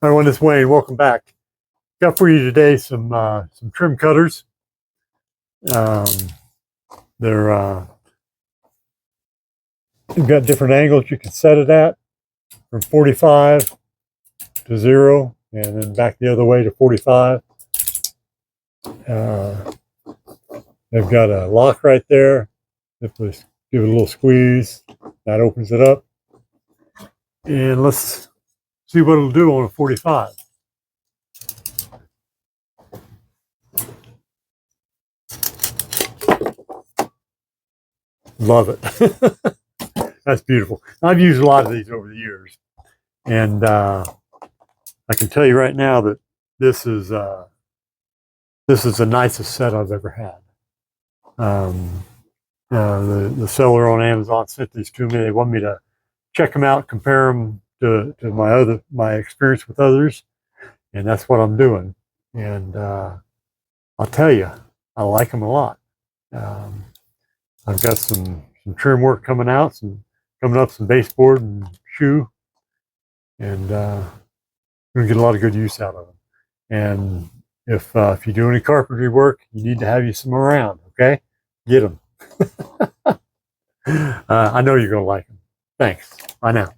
Hi everyone, this is Wayne. Welcome back. Got for you today some trim cutters. They're you've got different angles you can set it at, from 45 to 0, and then back the other way to 45. They've got a lock right there. If we give it a little squeeze, that opens it up. And let's see what it'll do on a 45. Love it. That's beautiful. I've used a lot of these over the years, and I can tell you right now that this is the nicest set I've ever had. The seller on Amazon sent these to me. They want me to check them out, compare them to my experience with others, and that's what I'm doing. And I'll tell you, I like them a lot. I've got some trim work coming up, some baseboard and shoe, and I'm gonna get a lot of good use out of them. And if you do any carpentry work, you need to have you some around. Okay, get them. I know you're gonna like them. Thanks. Bye now.